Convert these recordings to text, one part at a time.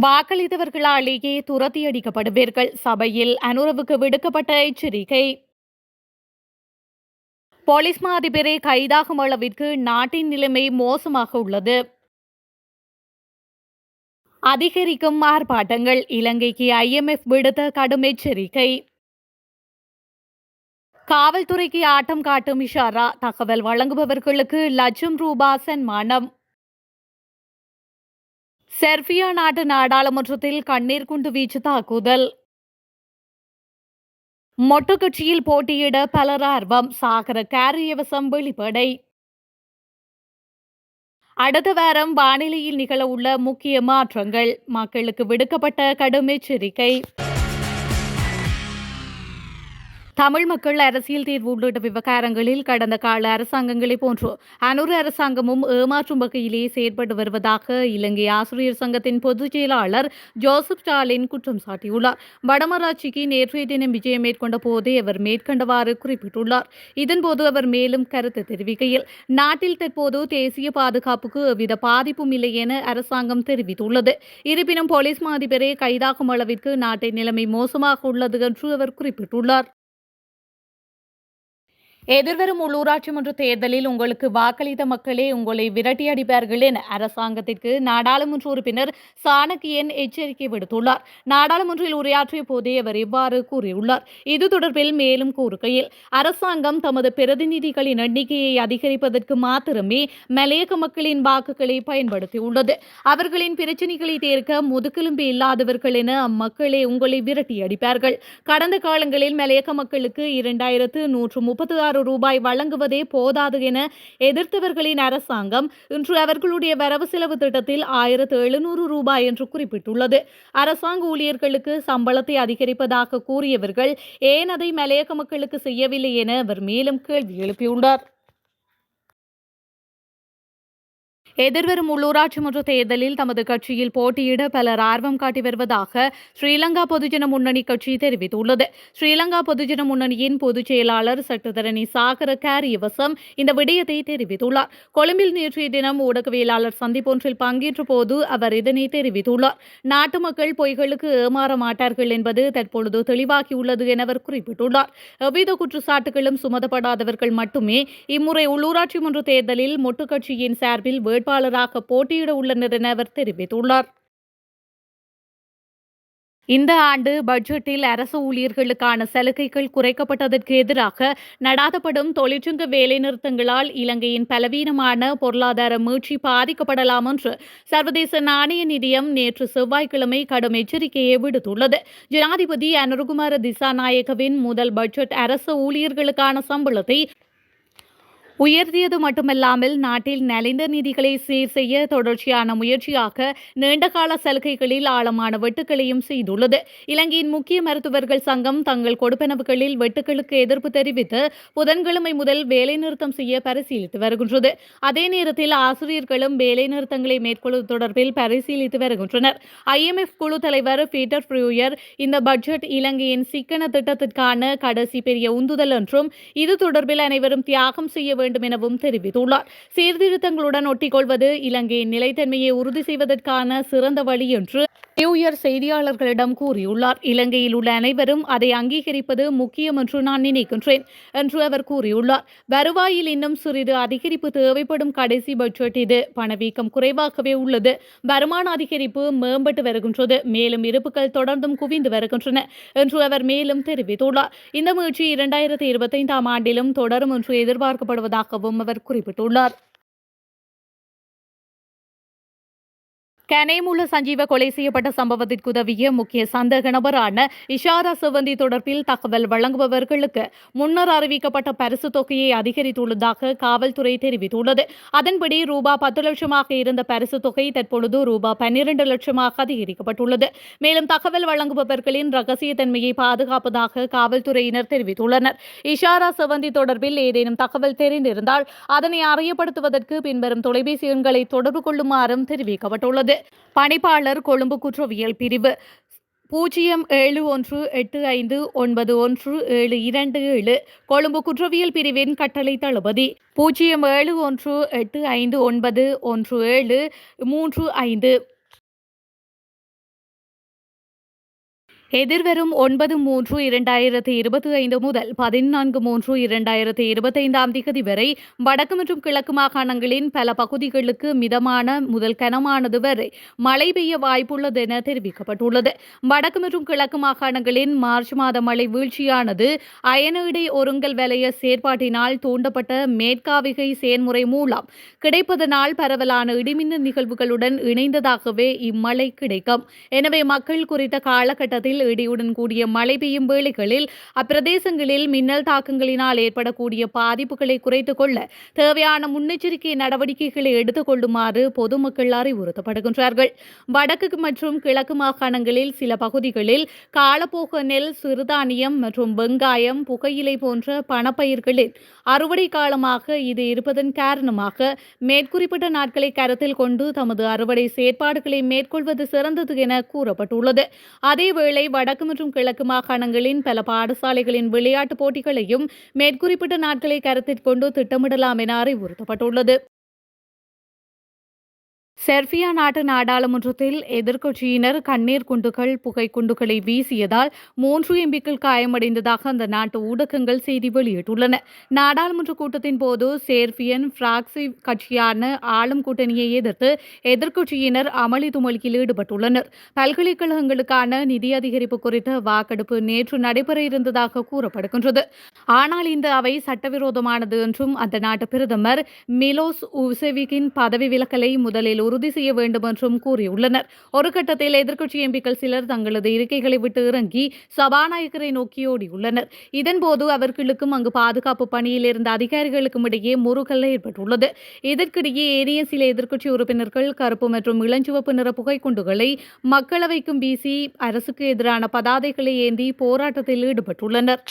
வாக்களித்தவர்களாலேயே துரத்தியடிக்கப்படுவீர்கள். சபையில் அனுரவுக்கு விடுக்கப்பட்ட எச்சரிக்கை. போலீஸ் மா அதிபரை கைதாகும் அளவிற்கு நாட்டின் நிலைமை மோசமாக உள்ளது. அதிகரிக்கும் ஆர்ப்பாட்டங்கள். இலங்கைக்கு IMF விடுத்த கடும் எச்சரிக்கை. காவல்துறைக்கு ஆட்டம் காட்டும் இஷாரா. தகவல் வழங்குபவர்களுக்கு லட்சம் ரூபாய் சன்மானம். செர்பியா நாட்டு நாடாளுமன்றத்தில் கண்ணீர் குண்டு வீச்சு தாக்குதல். மொட்டு கட்சியில் போட்டியிட பலர் ஆர்வம். சாகர காரியவசம் வெளிப்படை. அடுத்த வாரம் வானிலையில் நிகழவுள்ள முக்கிய மாற்றங்கள். மக்களுக்கு விடுக்கப்பட்ட கடும் எச்சரிக்கை. தமிழ் மக்கள் அரசியல் தீர்வு உள்ளிட்ட விவகாரங்களில் கடந்த கால அரசாங்கங்களைப் போன்று அனுர அரசாங்கமும் ஏமாற்றும் வகையிலே செயற்பட்டு வருவதாக இலங்கை ஆசிரியர் சங்கத்தின் பொதுச் செயலாளர் ஜோசப் ஸ்டாலின் குற்றம் சாட்டியுள்ளார். வடமராட்சிக்கு நேற்றைய தினம் விஜயம் மேற்கொண்ட போதே அவர் மேற்கண்டவாறு குறிப்பிட்டுள்ளார். இதன்போது அவர் மேலும் கருத்து தெரிவிக்கையில், நாட்டில் தற்போது தேசிய பாதுகாப்புக்கு எவ்வித பாதிப்பும் இல்லை என அரசாங்கம் தெரிவித்துள்ளது. இருப்பினும் போலீஸ் மா அதிபரை கைதாகும் அளவிற்கு நாட்டின் நிலைமை மோசமாக உள்ளது என்று அவர் குறிப்பிட்டுள்ளார். எதிர்வரும் உள்ளூராட்சி மன்ற தேர்தலில் உங்களுக்கு வாக்களித்த மக்களே உங்களை விரட்டியடிப்பார்கள் என அரசாங்கத்திற்கு நாடாளுமன்ற உறுப்பினர் சாணக்கியன் எச்சரிக்கை விடுத்துள்ளார். நாடாளுமன்றில் உரையாற்றிய போதே அவர் இவ்வாறு கூறியுள்ளார். இது தொடர்பில் மேலும் கூறுகையில், அரசாங்கம் தமது பிரதிநிதிகளின் எண்ணிக்கையை அதிகரிப்பதற்கு மாத்திரமே மலையக மக்களின் வாக்குகளை பயன்படுத்தியுள்ளது. அவர்களின் பிரச்சினைகளை தீர்க்க முதுகெலும்பு இல்லாதவர்கள் என அம்மக்களே உங்களை விரட்டியடிப்பார்கள். கடந்த காலங்களில் மலையக மக்களுக்கு 2136 ரூபாய் வழங்குவதே போதாது என எதிர்த்தவர்களின் அரசாங்கம் இன்று அவர்களுடைய வரவு செலவு திட்டத்தில் 1700 ரூபாய் என்று குறிப்பிட்டுள்ளது. அரசாங்க ஊழியர்களுக்கு சம்பளத்தை அதிகரிப்பதாக கூறியவர்கள் ஏன் அதை மலையக மக்களுக்கு செய்யவில்லை என அவர் மேலும் கேள்வி எழுப்பியுள்ளார். எதிர்வரும் உள்ளூராட்சி மன்ற தேர்தலில் தமது கட்சியில் போட்டியிட பலர் ஆர்வம் காட்டி வருவதாக ஸ்ரீலங்கா பொதுஜன முன்னணி கட்சி தெரிவித்துள்ளது. ஸ்ரீலங்கா பொதுஜன முன்னணியின் பொதுச் செயலாளர் சட்டத்தரணி சாகர காரியவசம் இந்த விடயத்தை தெரிவித்துள்ளார். கொழும்பில் நேற்றைய தினம் ஊடகவியலாளர் சந்திப்பொன்றில் பங்கேற்ற போது அவர் இதனை தெரிவித்துள்ளார். நாட்டு மக்கள் பொய்களுக்கு ஏமாற மாட்டார்கள் என்பது தற்பொழுது தெளிவாகியுள்ளது என அவர் குறிப்பிட்டுள்ளார். எவ்வித குற்றச்சாட்டுகளும் சுமத்தப்படாதவர்கள் மட்டுமே இம்முறை உள்ளூராட்சி மன்ற தேர்தலில் மொட்டு கட்சியின் சார்பில் வேட்பாளராக போட்டியிட உள்ளனர் என அவர் தெரிவித்துள்ளார். இந்த ஆண்டு பட்ஜெட்டில் அரசு ஊழியர்களுக்கான சலுகைகள் குறைக்கப்பட்டதற்கு எதிராக நடாத்தப்படும் தொழிற்சங்க வேலைநிறுத்தங்களால் இலங்கையின் பலவீனமான பொருளாதார மீட்சி பாதிக்கப்படலாம் என்று சர்வதேச நாணய நிதியம் நேற்று செவ்வாய்க்கிழமை கடும் எச்சரிக்கையை விடுத்துள்ளது. ஜனாதிபதி அனுரகுமார திசாநாயக்கவின் முதல் பட்ஜெட் அரசு ஊழியர்களுக்கான சம்பளத்தை உயர்த்தியது மட்டுமல்லாமல் நாட்டில் நலிந்த நிதிகளை சீர் செய்ய தொடர்ச்சியான முயற்சியாக நீண்டகால சலுகைகளில் ஆழமான வெட்டுக்களையும் செய்துள்ளது. இலங்கையின் முக்கிய மருத்துவர்கள் சங்கம் தங்கள் கொடுப்பனவுகளில் வெட்டுக்களுக்கு எதிர்ப்பு தெரிவித்து புதன்கிழமை முதல் வேலைநிறுத்தம் செய்ய பரிசீலித்து வருகின்றது. அதே நேரத்தில் ஆசிரியர்களும் வேலைநிறுத்தங்களை மேற்கொள்வது தொடர்பில் பரிசீலித்து வருகின்றனர். IMF குழு தலைவர் பீட்டர் ஃப்ரூயர் இந்த பட்ஜெட் இலங்கையின் சிக்கன திட்டத்திற்கான கடைசி பெரிய உந்துதல் என்றும் இது தொடர்பில் அனைவரும் தியாகம் செய்ய வேண்டும் எனவும் தெரிவித்துள்ளார். சீர்திருத்தங்களுடன் ஒட்டிக்கொள்வது இலங்கையின் நிலைத்தன்மையை உறுதி செய்வதற்கான சிறந்த வழி என்று ஃப்ரூயர் செய்தியாளர்களிடம் கூறியுள்ளார். இலங்கையில் உள்ள அனைவரும் அதை அங்கீகரிப்பது முக்கியம் என்று நான் நினைக்கின்றேன் என்று அவர் கூறியுள்ளார். வருவாயில் இன்னும் சிறிது அதிகரிப்பு தேவைப்படும் கடைசி பட்ஜெட் இது. பணவீக்கம் குறைவாகவே உள்ளது. வருமான அதிகரிப்பு மேம்பட்டு வருகின்றது. மேலும் இருப்புகள் தொடர்ந்தும் குவிந்து வருகின்றன என்று அவர் மேலும் தெரிவித்துள்ளார். இந்த முயற்சி 2025 ஆண்டிலும் தொடரும் என்று எதிர்பார்க்கப்படுவதாகவும் அவர் குறிப்பிட்டுள்ளார். கனேமுல்ல சஞ்சீவ கொலை செய்யப்பட்ட சம்பவத்திற்கு உதவிய முக்கிய சந்தேக நபரான இஷாரா செவந்தி தொடர்பில் தகவல் வழங்குபவர்களுக்கு முன்னர் அறிவிக்கப்பட்ட பரிசு தொகையை அதிகரித்துள்ளதாக காவல்துறை தெரிவித்துள்ளது. அதன்படி ரூபாய் 10 லட்சமாக இருந்த பரிசு தொகை தற்பொழுது ரூபாய் 12 லட்சமாக அதிகரிக்கப்பட்டுள்ளது. மேலும் தகவல் வழங்குபவர்களின் ரகசியத்தன்மையை பாதுகாப்பதாக காவல்துறையினர் தெரிவித்துள்ளனர். இஷாரா செவந்தி தொடர்பில் ஏதேனும் தகவல் தெரிந்திருந்தால் அதனை அறியப்படுத்துவதற்கு பின்வரும் தொலைபேசி எண்களை தொடர்பு கொள்ளுமாறும் தெரிவிக்கப்பட்டுள்ளது. பணிப்பாளர், கொழும்பு குற்றவியல் பிரிவு 0718591727. கொழும்பு குற்றவியல் பிரிவின் கட்டளை தளபதி 0718591735. எதிர்வரும் 9/3/2025 முதல் 14/3/2025 திகதி வரை வடக்கு மற்றும் கிழக்கு மாகாணங்களின் பல பகுதிகளுக்கு மிதமான முதல் கனமானது வரை மழை பெய்ய வாய்ப்புள்ளது என தெரிவிக்கப்பட்டுள்ளது. வடக்கு மற்றும் கிழக்கு மாகாணங்களின் மார்ச் மாத மழை வீழ்ச்சியானது அயனடை ஒருங்கல் வலய செயற்பாட்டினால் தூண்டப்பட்ட மேற்காவிகை செயன்முறை மூலம் கிடைப்பதனால் பரவலான இடிமின்னல் நிகழ்வுகளுடன் இணைந்ததாகவே இம்மழை கிடைக்கும். எனவே மக்கள் குறித்த காலகட்டத்தில் இடியுடன் கூடிய மழை பெய்யும் வேளைகளில் அப்பிரதேசங்களில் மின்னல் தாக்கங்களினால் ஏற்படக்கூடிய பாதிப்புகளை குறைத்துக் கொள்ள தேவையான முன்னெச்சரிக்கை நடவடிக்கைகளை எடுத்துக் கொள்ளுமாறு பொதுமக்கள் அறிவுறுத்தப்படுகின்றார்கள். வடக்கு மற்றும் கிழக்கு மாகாணங்களில் சில பகுதிகளில் காலப்போக நெல், சிறுதானியம் மற்றும் வெங்காயம், புகையிலை போன்ற பணப்பயிர்களின் அறுவடை காலமாக இது இருப்பதன் காரணமாக மேற்குறிப்பிட்ட நாட்களை கருத்தில் கொண்டு தமது அறுவடை செயற்பாடுகளை மேற்கொள்வது சிறந்தது என கூறப்பட்டுள்ளது. அதேவேளை வடக்கு மற்றும் கிழக்கு மாகாணங்களின் பல பாடசாலைகளின் விளையாட்டுப் போட்டிகளையும் மேற்குறிப்பிட்ட நாட்களை கருத்தில் கொண்டு திட்டமிடலாம் என அறிவுறுத்தப்பட்டுள்ளது. செர்பியா நாட்டு நாடாளுமன்றத்தில் எதிர்க்கட்சியினர் கண்ணீர் குண்டுகள், புகைக்குண்டுகளை வீசியதால் 3 எம்பிக்கள் காயமடைந்ததாக அந்த நாட்டு ஊடகங்கள் செய்தி வெளியிட்டுள்ளன. நாடாளுமன்ற கூட்டத்தின் போது சேர்பியன் பிராக்சி கட்சியான ஆளும் கூட்டணியை எதிர்த்து எதிர்க்கட்சியினர் அமளி துமளியில் ஈடுபட்டுள்ளனர். பல்கலைக்கழகங்களுக்கான நிதி அதிகரிப்பு குறித்த வாக்கெடுப்பு நேற்று நடைபெற இருந்ததாக கூறப்படுகின்றது. ஆனால் இந்த அவை சட்டவிரோதமானது என்றும் அந்த நாட்டு பிரதமர் மிலோஸ் உசெவிக்கின் பதவி விலகலை முதலில் உறுதி செய்ய வேண்டும் என்றும் கூறியுள்ளனர். ஒரு கட்டத்தில் எதிர்க்கட்சி எம்பிக்கள் சிலர் தங்களது இருக்கைகளை விட்டு இறங்கி சபாநாயகரை நோக்கி ஓடியுள்ளனர். இதன்போது அவர்களுக்கும் அங்கு பாதுகாப்பு பணியில் இருந்த அதிகாரிகளுக்கும் இடையே முறுகல் ஏற்பட்டுள்ளது. இதற்கிடையே ஏனைய சில எதிர்க்கட்சி உறுப்பினர்கள் கருப்பு மற்றும் இளஞ்சிவப்பு நிற புகைக்குண்டுகளை மக்களவைக்கும் வீசி அரசுக்கு எதிரான பதாதைகளை ஏந்தி போராட்டத்தில் ஈடுபட்டுள்ளனர்.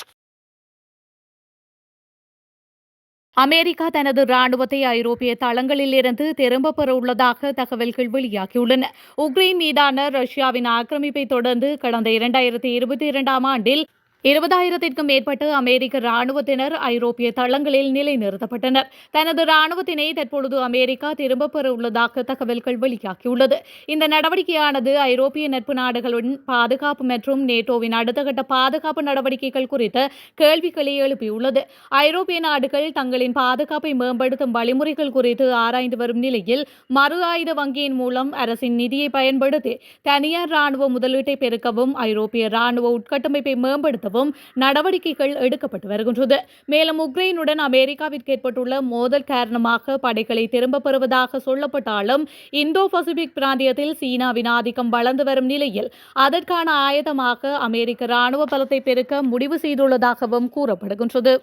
அமெரிக்கா தனது ராணுவத்தை ஐரோப்பிய தளங்களிலிருந்து திரும்பப் பெற உள்ளதாக தகவல்கள் வெளியாகியுள்ளன. உக்ரைன் மீதான ரஷ்யாவின் ஆக்கிரமிப்பை தொடர்ந்து கடந்த 2022 ஆண்டில் 20,000க்கும் மேற்பட்ட அமெரிக்க ராணுவத்தினர் ஐரோப்பிய தளங்களில் நிலைநிறுத்தப்பட்டனர். தனது ராணுவத்தினை தற்பொழுது அமெரிக்கா திரும்பப் பெற உள்ளதாக தகவல்கள் வெளியாகியுள்ளது. இந்த நடவடிக்கையானது ஐரோப்பிய நட்பு நாடுகளின் பாதுகாப்பு மற்றும் நேட்டோவின் அடுத்த கட்ட பாதுகாப்பு நடவடிக்கைகள் குறித்த கேள்விகளை எழுப்பியுள்ளது. ஐரோப்பிய நாடுகள் தங்களின் பாதுகாப்பை மேம்படுத்தும் வழிமுறைகள் குறித்து ஆராய்ந்து வரும் நிலையில் மறு ஆயுத வங்கியின் மூலம் அரசின் நிதியை பயன்படுத்தி தனியார் ராணுவ முதலீட்டை பெருக்கவும் ஐரோப்பிய ராணுவ உட்கட்டமைப்பை மேம்படுத்தவும் நடவடிக்கைகள் எடுக்கப்பட்டு வருகின்றது. மேலும் உக்ரைனுடன் அமெரிக்காவிற்கு ஏற்பட்டுள்ள மோதல் காரணமாக படைகளை திரும்பப் பெறுவதாக சொல்லப்பட்டாலும் இந்தோ பசிபிக் பிராந்தியத்தில் சீனாவின் ஆதிக்கம் வளர்ந்து வரும் நிலையில் அதற்கான ஆயத்தமாக அமெரிக்க ராணுவ பலத்தை பெருக்க முடிவு செய்துள்ளதாகவும் கூறப்படுகின்றது.